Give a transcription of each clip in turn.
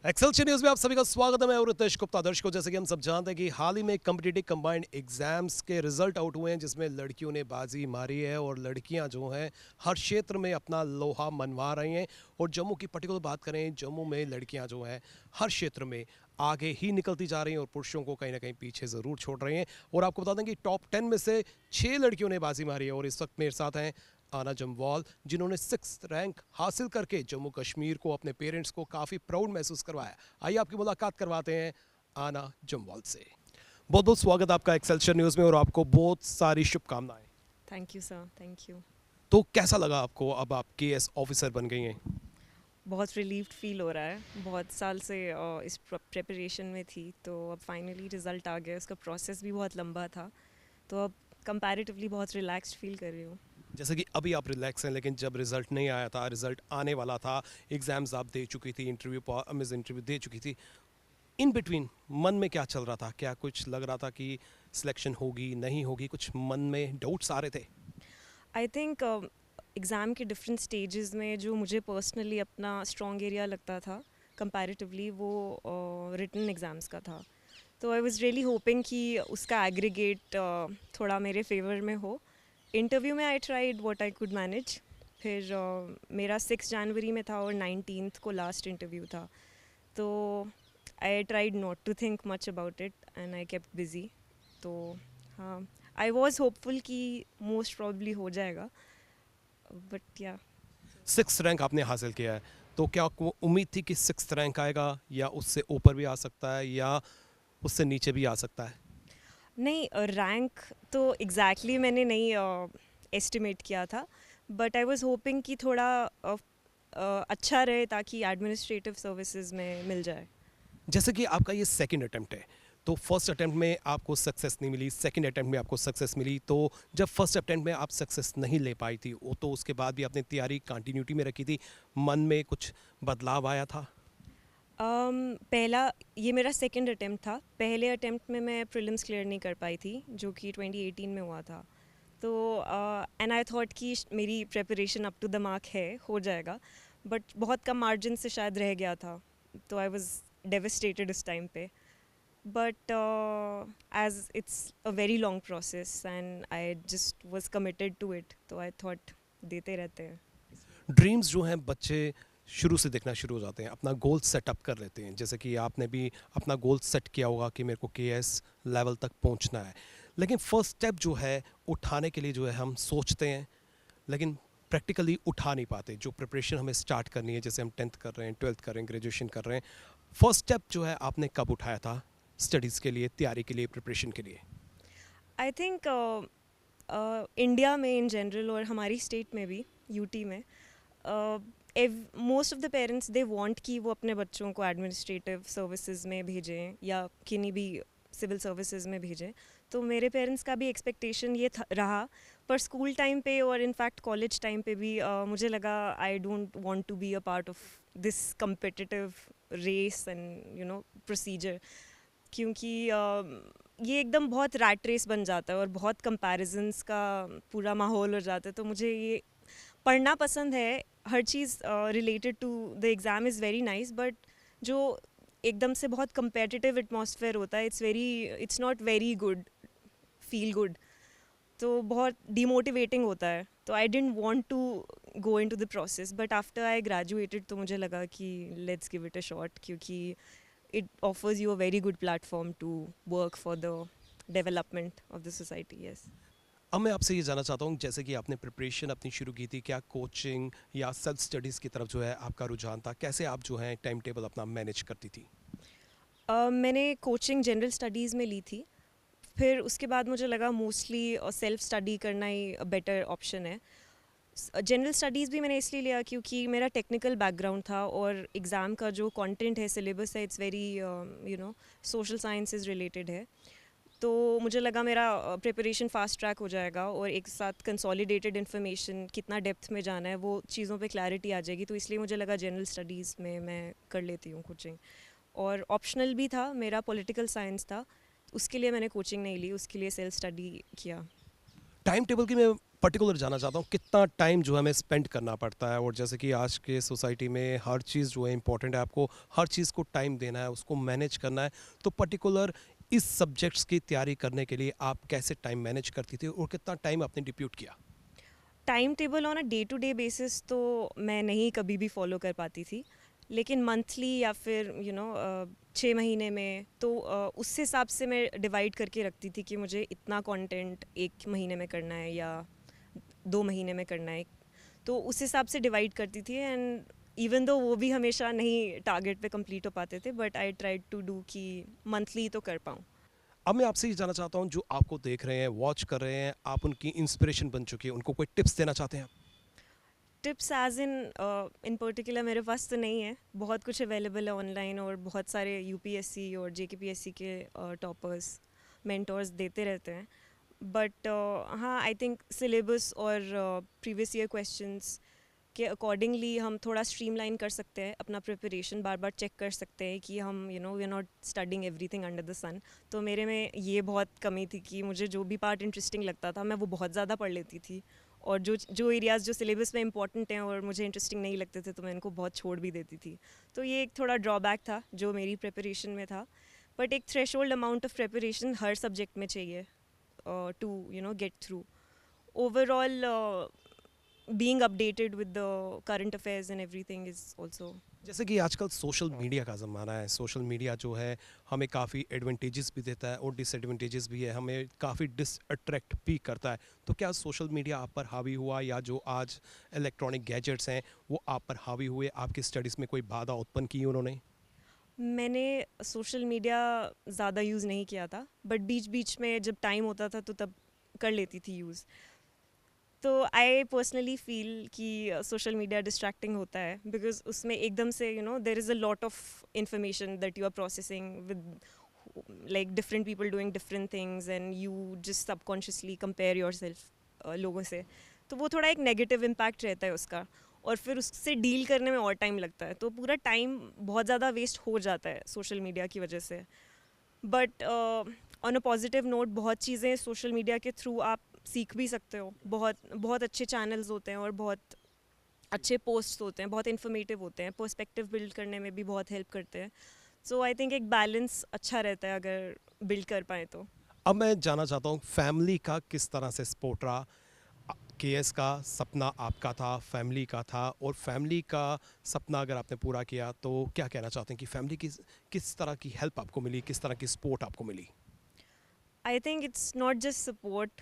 एक्सेलशियन news में आप सभी का स्वागत है। मैं हूं रितेश गुप्ता। दर्शकों, जैसे कि हम सब जानते हैं कि हाल ही में कम्पिटिटिव कंबाइंड एग्जाम्स के रिजल्ट आउट हुए हैं, जिसमें लड़कियों ने बाजी मारी है और लड़कियां जो हैं हर क्षेत्र में अपना लोहा मनवा रही हैं। और जम्मू की पर्टिकुलर बात करें, जम्मू में लड़कियां जो हैं हर क्षेत्र में आगे ही निकलती जा रही हैं और पुरुषों को कहीं ना कहीं पीछे ज़रूर छोड़ रही हैं। और आपको बता दें कि टॉप 10 में से 6 लड़कियों ने बाजी मारी है। और इस वक्त मेरे साथ हैं आना जमवाल, जिन्होंने 6th रैंक हासिल करके जम्मू कश्मीर को, अपने पेरेंट्स को काफ़ी प्राउड महसूस करवाया। आइए आपकी मुलाकात करवाते हैं आना जमवाल से। बहुत बहुत स्वागत आपका एक्सेलशियर न्यूज़ में और आपको बहुत सारी शुभकामनाएं। Thank you sir, thank you. तो कैसा लगा आपको, अब आप केएस ऑफिसर बन गई हैं? बहुत रिलीव्ड फील हो रहा है। बहुत साल से इस प्रिपरेशन में थी, तो अब फाइनली रिज़ल्ट आ गया। उसका प्रोसेस भी बहुत लंबा था, तो अब कंपैरेटिवली बहुत रिलैक्स्ड फील कर रही हूँ। जैसे कि अभी आप रिलैक्स हैं, लेकिन जब रिजल्ट नहीं आया था, रिजल्ट आने वाला था, एग्जाम्स आप दे चुकी थी, इंटरव्यू दे चुकी थी, इन बिटवीन मन में क्या चल रहा था? क्या कुछ लग रहा था कि सिलेक्शन होगी नहीं होगी? कुछ मन में डाउट्स आ रहे थे? आई थिंक एग्ज़ाम के डिफरेंट स्टेजेस में जो मुझे पर्सनली अपना स्ट्रॉन्ग एरिया लगता था कंपैरेटिवली, वो रिटन एग्ज़ाम्स का था। तो आई वाज रियली होपिंग कि उसका एग्रीगेट थोड़ा मेरे फेवर में हो। इंटरव्यू में I tried what I could manage. फिर मेरा 6 जनवरी में था और 19th को लास्ट इंटरव्यू था। तो I tried not to think much about it and I kept busy. तो हाँ, आई वॉज होपफुल कि मोस्ट प्रॉब्ली हो जाएगा, बट या। 6th रैंक आपने हासिल किया है, तो क्या आपको उम्मीद थी कि 6th रैंक आएगा, या उससे ऊपर भी आ सकता है, या उससे नीचे भी आ सकता है? नहीं, रैंक तो एग्जैक्टली मैंने नहीं एस्टिमेट किया था, बट आई वॉज होपिंग कि थोड़ा अच्छा रहे ताकि एडमिनिस्ट्रेटिव सर्विसेज में मिल जाए। जैसे कि आपका ये सेकंड अटेम्प्ट है, तो फर्स्ट अटेम्प्ट में आपको सक्सेस नहीं मिली, सेकंड अटेम्प्ट में आपको सक्सेस मिली। तो जब फर्स्ट अटेम्प्ट में आप सक्सेस नहीं ले पाई थी, वो तो उसके बाद भी आपने तैयारी कंटिन्यूटी में रखी थी, मन में कुछ बदलाव आया था? पहला, ये मेरा सेकंड अटेम्प्ट था। पहले अटेम्प्ट में मैं प्रीलिम्स क्लियर नहीं कर पाई थी, जो कि 2018 में हुआ था। तो एंड आई थॉट कि मेरी preparation up to the mark है, हो जाएगा, बट बहुत कम मार्जिन से शायद रह गया था। तो आई वाज डेविस्टेटेड उस टाइम पे, but as it's a very long process and I just was committed to it, तो आई थॉट देते रहते हैं। ड्रीम्स जो हैं बच्चे शुरू से देखना शुरू हो जाते हैं, अपना गोल सेटअप कर लेते हैं। जैसे कि आपने भी अपना गोल सेट किया होगा कि मेरे को केएस लेवल तक पहुंचना है, लेकिन फर्स्ट स्टेप जो है उठाने के लिए जो है हम सोचते हैं, लेकिन प्रैक्टिकली उठा नहीं पाते। जो प्रिपरेशन हमें स्टार्ट करनी है, जैसे हम 10th कर रहे हैं, 12th कर रहे हैं, ग्रेजुएशन कर रहे हैं, फर्स्ट स्टेप जो है आपने कब उठाया था स्टडीज़ के लिए, तैयारी के लिए, प्रिपरेशन के लिए? आई थिंक इंडिया में इन जनरल और हमारी स्टेट में भी, यूटी में, most of the parents they want कि वो अपने बच्चों को एडमिनिस्ट्रेटिव सर्विसेज में भेजें या किन्हीं भी सिविल सर्विसेज में भेजें। तो मेरे पेरेंट्स का भी एक्सपेक्टेशन ये रहा। पर स्कूल टाइम पे और इनफैक्ट कॉलेज टाइम पे भी मुझे लगा I don't want to be a part of this competitive race and procedure, क्योंकि ये एकदम बहुत रैट रेस बन जाता है और बहुत कंपैरिजंस का पूरा माहौल हो जाता है। तो मुझे ये पढ़ना पसंद है, हर चीज़ related to the exam is very nice, but जो एकदम से बहुत कंपेटिटिव एटमॉस्फेयर होता है, it's not very good, feel good. तो बहुत डिमोटिवेटिंग होता है। तो I didn't want to go into the process, but after I graduated तो मुझे लगा कि let's give it a shot, क्योंकि it offers you a very good platform to work for the development of the society. Yes. अब मैं आपसे ये जानना चाहता हूँ, जैसे कि आपने प्रिपरेशन अपनी शुरू की थी, क्या कोचिंग या सेल्फ स्टडीज़ की तरफ जो है आपका रुझान था? कैसे आप जो है टाइम टेबल अपना मैनेज करती थी? मैंने कोचिंग जनरल स्टडीज़ में ली थी। फिर उसके बाद मुझे लगा मोस्टली सेल्फ स्टडी करना ही बेटर ऑप्शन है। जनरल स्टडीज़ भी मैंने इसलिए लिया क्योंकि मेरा टेक्निकल बैकग्राउंड था और एग्ज़ाम का जो कंटेंट है, सिलेबस है, it's very social sciences related है। तो मुझे लगा मेरा प्रिपरेशन फास्ट ट्रैक हो जाएगा और एक साथ कंसोलिडेटेड इन्फॉर्मेशन, कितना डेप्थ में जाना है, वो चीज़ों पे क्लैरिटी आ जाएगी। तो इसलिए मुझे लगा जनरल स्टडीज़ में मैं कर लेती हूँ कोचिंग। और ऑप्शनल भी था मेरा, पॉलिटिकल साइंस था, उसके लिए मैंने कोचिंग नहीं ली, उसके लिए सेल्फ स्टडी किया। टाइम टेबल की मैं पर्टिकुलर जानना चाहता हूँ कितना टाइम जो है हमें स्पेंड करना पड़ता है, और जैसे कि आज के सोसाइटी में हर चीज़ जो है इम्पोर्टेंट है, आपको हर चीज़ को टाइम देना है, उसको मैनेज करना है। तो पर्टिकुलर इस सब्जेक्ट्स की तैयारी करने के लिए आप कैसे टाइम मैनेज करती थी और कितना टाइम आपने डिप्यूट किया? Time table on a day to day basis तो मैं नहीं कभी भी फॉलो कर पाती थी, लेकिन मंथली या फिर 6 महीने में तो उस हिसाब से मैं डिवाइड करके रखती थी कि मुझे इतना कंटेंट 1 महीने में करना है या 2 महीने में करना है। तो उस हिसाब से डिवाइड करती थी, एंड इवन दो वो भी हमेशा नहीं टारगेट पे कंप्लीट हो पाते थे, but I tried to do कि मंथली तो कर पाऊँ। अब मैं आपसे ये जानना चाहता हूँ, जो आपको देख रहे हैं, वॉच कर रहे हैं, आप उनकी इंस्पिरेशन बन चुकी है, उनको कोई टिप्स देना चाहते हैं आप? टिप्स एज इन पर्टिकुलर मेरे पास तो नहीं है। बहुत कुछ अवेलेबल है ऑनलाइन, और बहुत सारे यूपीएससी और जेकेपीएससी के टॉपर्स मेंटोर्स देते रहते हैं। बट हाँ, आई थिंक सिलेबस और प्रीवियस ईयर क्वेश्चंस के अकॉर्डिंगली हम थोड़ा स्ट्रीमलाइन कर सकते हैं अपना प्रिपरेशन, बार बार चेक कर सकते हैं कि हम we are not studying everything under the sun. तो मेरे में ये बहुत कमी थी कि मुझे जो भी पार्ट इंटरेस्टिंग लगता था मैं वो बहुत ज़्यादा पढ़ लेती थी, और जो जो एरियाज़ जो सिलेबस में इंपॉर्टेंट हैं और मुझे इंटरेस्टिंग नहीं लगते थे तो मैं इनको बहुत छोड़ भी देती थी। तो ये एक थोड़ा ड्रॉबैक था जो मेरी प्रिपरेशन में था। बट एक थ्रेशोल्ड अमाउंट ऑफ प्रिपरेशन हर सब्जेक्ट में चाहिए to get through. Overall being updated with the current affairs and everything is also. जैसे कि आजकल सोशल मीडिया का ज़माना है, सोशल मीडिया जो है हमें काफ़ी एडवांटेजेस भी देता है और डिसएडवांटेजेस भी है, हमें काफ़ी डिसअट्रैक्ट भी करता है। तो क्या सोशल मीडिया आप पर हावी हुआ, या जो आज इलेक्ट्रॉनिक गैजेट्स हैं वो आप पर हावी हुए, आपकी स्टडीज़ में कोई बाधा उत्पन्न की उन्होंने? मैंने सोशल मीडिया ज़्यादा यूज़ नहीं किया था, बट बीच बीच में जब टाइम होता था तो तब कर लेती थी यूज़। तो आई पर्सनली फील कि सोशल मीडिया डिस्ट्रैक्टिंग होता है, बिकॉज उसमें एकदम से there is a lot of information that you are processing with like different people doing different things, and you just subconsciously compare yourself लोगों से। तो वो थोड़ा एक नेगेटिव इम्पैक्ट रहता है उसका, और फिर उससे डील करने में और टाइम लगता है, तो पूरा टाइम बहुत ज़्यादा वेस्ट हो जाता है सोशल मीडिया की वजह से। But on a positive note, बहुत चीज़ें सोशल मीडिया के थ्रू आप सीख भी सकते हो। बहुत बहुत अच्छे चैनल्स होते हैं और बहुत अच्छे पोस्ट होते हैं, बहुत इन्फॉर्मेटिव होते हैं, पर्सपेक्टिव बिल्ड करने में भी बहुत हेल्प करते हैं। सो आई थिंक एक बैलेंस अच्छा रहता है अगर बिल्ड कर पाए तो। अब मैं जानना चाहता हूँ फैमिली का किस तरह से सपोर्ट रहा? केएस का सपना आपका था, फैमिली का था, और फैमिली का सपना अगर आपने पूरा किया तो क्या कहना चाहते हैं कि फैमिली की किस तरह की हेल्प आपको मिली, किस तरह की सपोर्ट आपको मिली? I think it's not just support,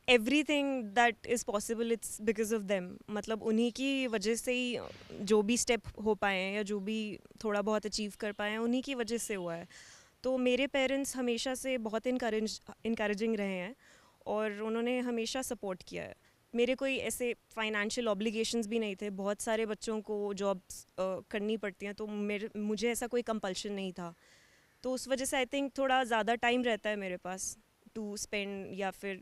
everything that is possible it's because of them. मतलब उन्हीं की वजह से ही जो भी स्टेप हो पाए हैं या जो भी थोड़ा बहुत अचीव कर पाए हैं उन्हीं की वजह से हुआ है। तो मेरे पेरेंट्स हमेशा से बहुत इनकरेजिंग रहे हैं, और उन्होंने हमेशा सपोर्ट किया है। मेरे कोई ऐसे फाइनेंशियल ऑब्लिगेशंस भी नहीं थे। बहुत सारे बच्चों को जॉब्स करनी पड़ती हैं, तो मुझे ऐसा कोई कंपल्शन नहीं था। तो उस वजह से आई थिंक थोड़ा ज़्यादा टाइम रहता है मेरे पास टू स्पेंड या फिर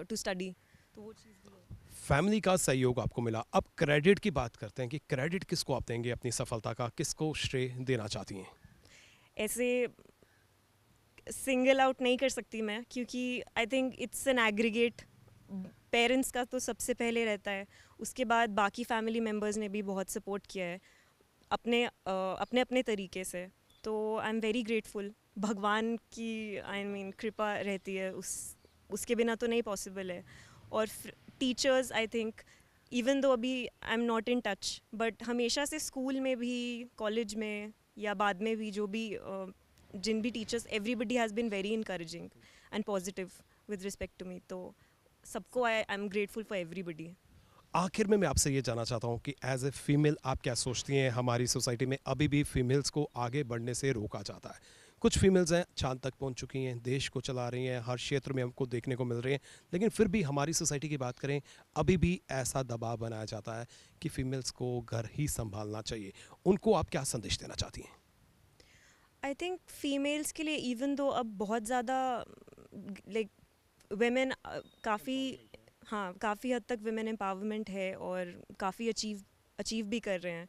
टू स्टडी। तो वो चीज़ भी है। फैमिली का सहयोग आपको मिला। अब क्रेडिट की बात करते हैं कि क्रेडिट किसको आप देंगे अपनी सफलता का, किसको श्रेय देना चाहती हैं? ऐसे सिंगल आउट नहीं कर सकती मैं, क्योंकि आई think it's an aggregate. Parents का तो सबसे पहले रहता है, उसके बाद बाकी फैमिली मेम्बर्स ने भी बहुत सपोर्ट किया है अपने अपने अपने तरीके से। तो आई एम वेरी ग्रेटफुल। भगवान की आई मीन कृपा रहती है, उसके बिना तो नहीं पॉसिबल है। और teachers, I think even though अभी I am not in touch, but हमेशा से स्कूल में भी, कॉलेज में या बाद में भी जो भी जिन भी teachers, everybody has been very encouraging and positive with respect to me. तो सबको I am grateful for everybody. आखिर में मैं आपसे ये जानना चाहता हूँ कि एज ए फीमेल आप क्या सोचती हैं, हमारी सोसाइटी में अभी भी फीमेल्स को आगे बढ़ने से रोका जाता है? कुछ फीमेल्स हैं चांद तक पहुँच चुकी हैं, देश को चला रही हैं, हर क्षेत्र में हमको देखने को मिल रही हैं, लेकिन फिर भी हमारी सोसाइटी की बात करें, अभी भी ऐसा दबाव बनाया जाता है कि फीमेल्स को घर ही संभालना चाहिए। उनको आप क्या संदेश देना चाहती हैं? आई थिंक फीमेल्स के लिए इवन दो अब बहुत ज़्यादा लाइक वेमेन काफ़ी, हाँ काफ़ी हद तक वेमेन एम्पावरमेंट है और काफ़ी अचीव भी कर रहे हैं।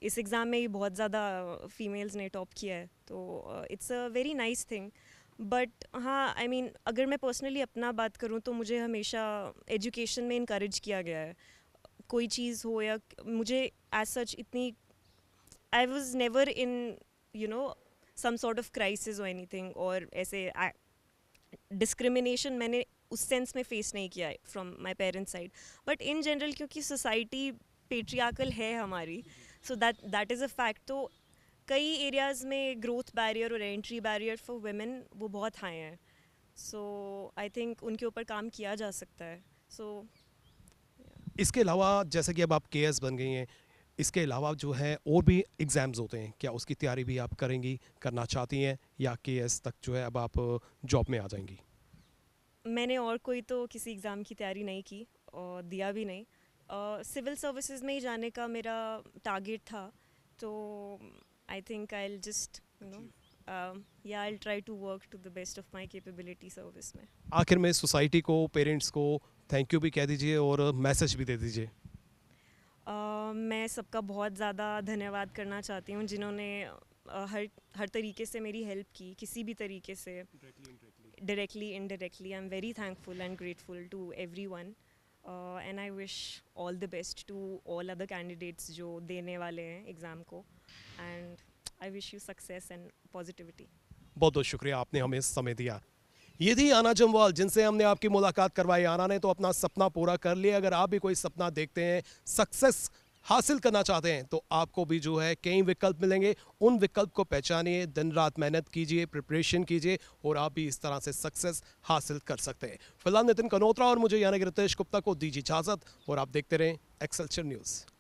इस एग्ज़ाम में ही बहुत ज़्यादा फीमेल्स ने टॉप किया है, तो it's a very nice thing. But हाँ, आई मीन अगर मैं पर्सनली अपना बात करूँ तो मुझे हमेशा एजुकेशन में इनकरेज किया गया है। कोई चीज़ हो या मुझे एज सच इतनी, I was never in you know some sort of crisis और एनीथिंग, और ऐसे डिस्क्रिमिनेशन मैंने उस सेंस में फेस नहीं किया है from my parents side. But in general क्योंकि सोसाइटी पेट्रियार्कल है हमारी, so that is a fact. तो कई एरियाज़ में ग्रोथ बैरियर और एंट्री बैरियर फॉर वुमेन वो बहुत हाई हैं। सो आई थिंक उनके ऊपर काम किया जा सकता है। सो इसके अलावा जैसे कि अब आप केएस बन गई हैं, इसके अलावा जो है और भी एग्ज़ाम्स होते हैं, क्या उसकी तैयारी भी आप करेंगी, करना चाहती हैं, या केएस तक जो है अब आप जॉब में आ जाएंगी? मैंने और कोई तो किसी एग्ज़ाम की तैयारी नहीं की और दिया भी नहीं। सिविल सर्विसेज में ही जाने का मेरा टारगेट था। तो I think I will just या I will try to work to the best of my capability service में। आखिर में सोसाइटी को, पेरेंट्स को थैंक यू भी कह दीजिए और मैसेज भी दे दीजिए। मैं सबका बहुत ज़्यादा धन्यवाद करना चाहती हूँ जिन्होंने हर तरीके से मेरी हेल्प की, किसी भी तरीके से, directly indirectly. I'm very thankful and grateful to everyone, and I wish all the best to all other candidates जो देने वाले हैं एग्ज़ाम को, and I wish you success and positivity. बहुत बहुत शुक्रिया, आपने हमें समय दिया। ये थी आना जमवाल, जिनसे हमने आपकी मुलाकात करवाई। आना ने तो अपना सपना पूरा कर लिया। अगर आप भी कोई सपना देखते हैं, सक्सेस हासिल करना चाहते हैं, तो आपको भी जो है कई विकल्प मिलेंगे। उन विकल्प को पहचानिए, दिन रात मेहनत कीजिए, प्रिपरेशन कीजिए, और आप भी इस तरह से सक्सेस हासिल कर सकते हैं। फिलहाल नितिन कनोत्रा और मुझे यानी कि रितेश गुप्ता को दीजिए इजाज़त, और आप देखते रहें एक्सेलसियर न्यूज़।